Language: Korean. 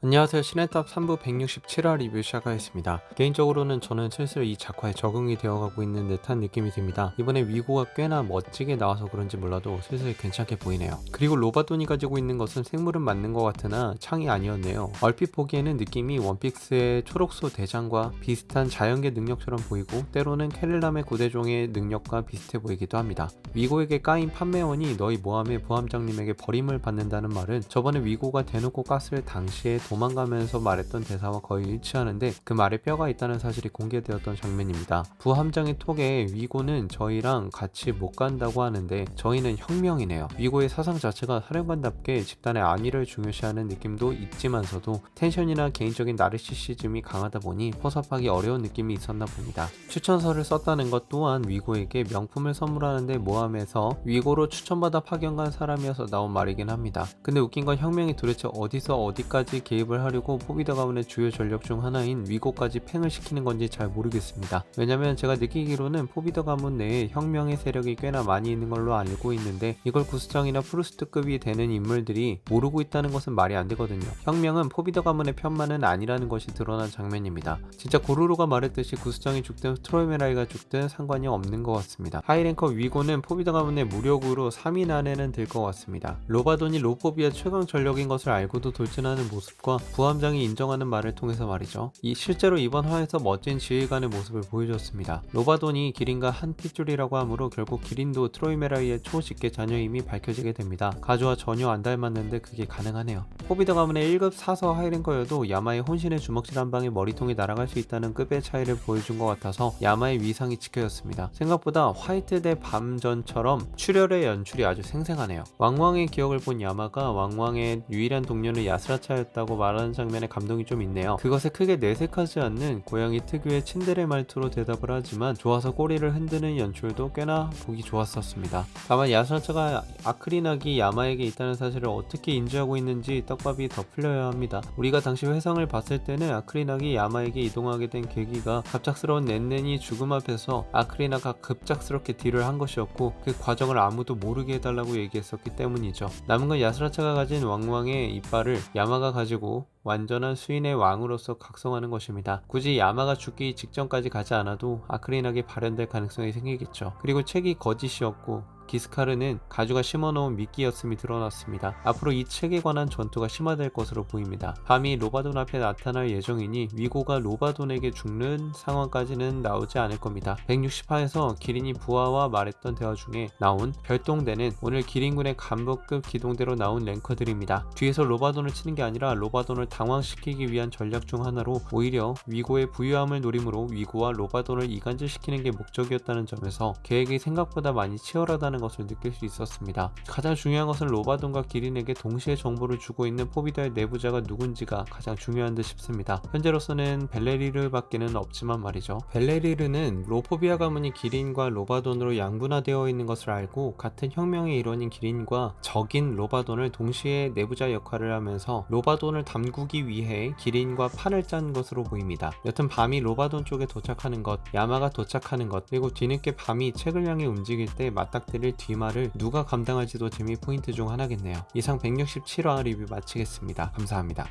안녕하세요. 시네탑 3부 167화 리뷰 시작하겠습니다. 개인적으로는 저는 슬슬 이 작화에 적응이 되어가고 있는 듯한 느낌이 듭니다. 이번에 위고가 꽤나 멋지게 나와서 그런지 몰라도 슬슬 괜찮게 보이네요. 그리고 로바돈이 가지고 있는 것은 생물은 맞는 것 같으나 창이 아니었네요. 얼핏 보기에는 느낌이 원픽스의 초록소 대장과 비슷한 자연계 능력처럼 보이고 때로는 켈르람의 고대종의 능력과 비슷해 보이기도 합니다. 위고에게 까인 판매원이 너희 모함의 부함장님에게 버림을 받는다는 말은 저번에 위고가 대놓고 가스를 당시에 도망가면서 말했던 대사와 거의 일치하는데 그 말에 뼈가 있다는 사실이 공개되었던 장면입니다. 부함장의 톡에 위고는 저희랑 같이 못 간다고 하는데 저희는 혁명이네요. 위고의 사상 자체가 사령관답게 집단의 안위를 중요시하는 느낌도 있지만서도 텐션이나 개인적인 나르시시즘이 강하다 보니 포섭하기 어려운 느낌이 있었나 봅니다. 추천서를 썼다는 것 또한 위고에게 명품을 선물하는데 모함해서 위고로 추천받아 파견 간 사람이어서 나온 말이긴 합니다. 근데 웃긴 건 혁명이 도대체 어디서 어디까지 개입을 하려고 포비더 가문의 주요 전력 중 하나인 위고까지 팽을 시키는 건지 잘 모르겠습니다. 왜냐면 제가 느끼기로는 포비더 가문 내에 혁명의 세력이 꽤나 많이 있는 걸로 알고 있는데 이걸 구스정이나 프루스트급이 되는 인물들이 모르고 있다는 것은 말이 안 되거든요. 혁명은 포비더 가문의 편만은 아니라는 것이 드러난 장면입니다. 진짜 고루루가 말했듯이 구스정이 죽든 트로이메라이가 죽든 상관이 없는 것 같습니다. 하이랭커 위고는 포비더 가문의 무력으로 3인 안에는 들 것 같습니다. 로바돈이 로포비아 최강 전력인 것을 알고도 돌진하는 모습과 부함장이 인정하는 말을 통해서 말이죠. 실제로 이번 화에서 멋진 지휘관의 모습을 보여줬습니다. 로바돈이 기린과 한 핏줄이라고 하므로 결국 기린도 트로이메라이의 초직계 자녀임이 밝혀지게 됩니다. 가주와 전혀 안 닮았는데 그게 가능하네요. 포비더 가문의 1급 사서 하이랭커여도 야마의 혼신의 주먹질 한 방에 머리통이 날아갈 수 있다는 급의 차이를 보여준 것 같아서 야마의 위상이 지켜졌습니다. 생각보다 화이트 대 밤전처럼 출혈의 연출이 아주 생생하네요. 왕왕의 기억을 본 야마가 왕왕의 유일한 동료는 야스라차였다고 말하는 장면에 감동이 좀 있네요. 그것에 크게 내색하지 않는 고양이 특유의 츤데레 말투로 대답을 하지만 좋아서 꼬리를 흔드는 연출도 꽤나 보기 좋았었습니다. 다만 야스라차가 아크리나기 야마에게 있다는 사실을 어떻게 인지하고 있는지 떡밥이 더 풀려야 합니다. 우리가 당시 회상을 봤을 때는 아크리나기 야마에게 이동하게 된 계기가 갑작스러운 넨넨이 죽음 앞에서 아크리나가 급작스럽게 딜을 한 것이었고 그 과정을 아무도 모르게 해달라고 얘기했었기 때문이죠. 남은 건 야스라차가 가진 왕왕의 이빨을 야마가 가지고 완전한 수인의 왕으로서 각성하는 것입니다. 굳이 야마가 죽기 직전까지 가지 않아도 아크리나게 발현될 가능성이 생기겠죠. 그리고 책이 거짓이었고 기스카르는 가주가 심어놓은 미끼였음이 드러났습니다. 앞으로 이 책에 관한 전투가 심화될 것으로 보입니다. 밤이 로바돈 앞에 나타날 예정이니 위고가 로바돈에게 죽는 상황까지는 나오지 않을 겁니다. 160화에서 기린이 부하와 말했던 대화 중에 나온 별동대는 오늘 기린군의 간부급 기동대로 나온 랭커들입니다. 뒤에서 로바돈을 치는 게 아니라 로바돈을 당황시키기 위한 전략 중 하나로 오히려 위고의 부유함을 노림으로 위고와 로바돈을 이간질시키는 게 목적이었다는 점에서 계획이 생각보다 많이 치열하다는 것을 느낄 수 있었습니다. 가장 중요한 것은 로바돈과 기린에게 동시에 정보를 주고 있는 포비더의 내부자가 누군지가 가장 중요한 듯 싶습니다. 현재로서는 벨레리르 밖에는 없지만 말이죠. 벨레리르는 로포비아 가문이 기린과 로바돈으로 양분화되어 있는 것을 알고 같은 혁명의 일원인 기린과 적인 로바돈을 동시에 내부자 역할을 하면서 로바돈을 담그기 위해 기린과 판을 짠 것으로 보입니다. 여튼 밤이 로바돈 쪽에 도착하는 것, 야마가 도착하는 것, 그리고 뒤늦게 밤이 책을 향해 움직일 때 맞닥뜨릴 뒷말을 누가 감당할지도 재미 포인트 중 하나겠네요. 이상 167화 리뷰 마치겠습니다. 감사합니다.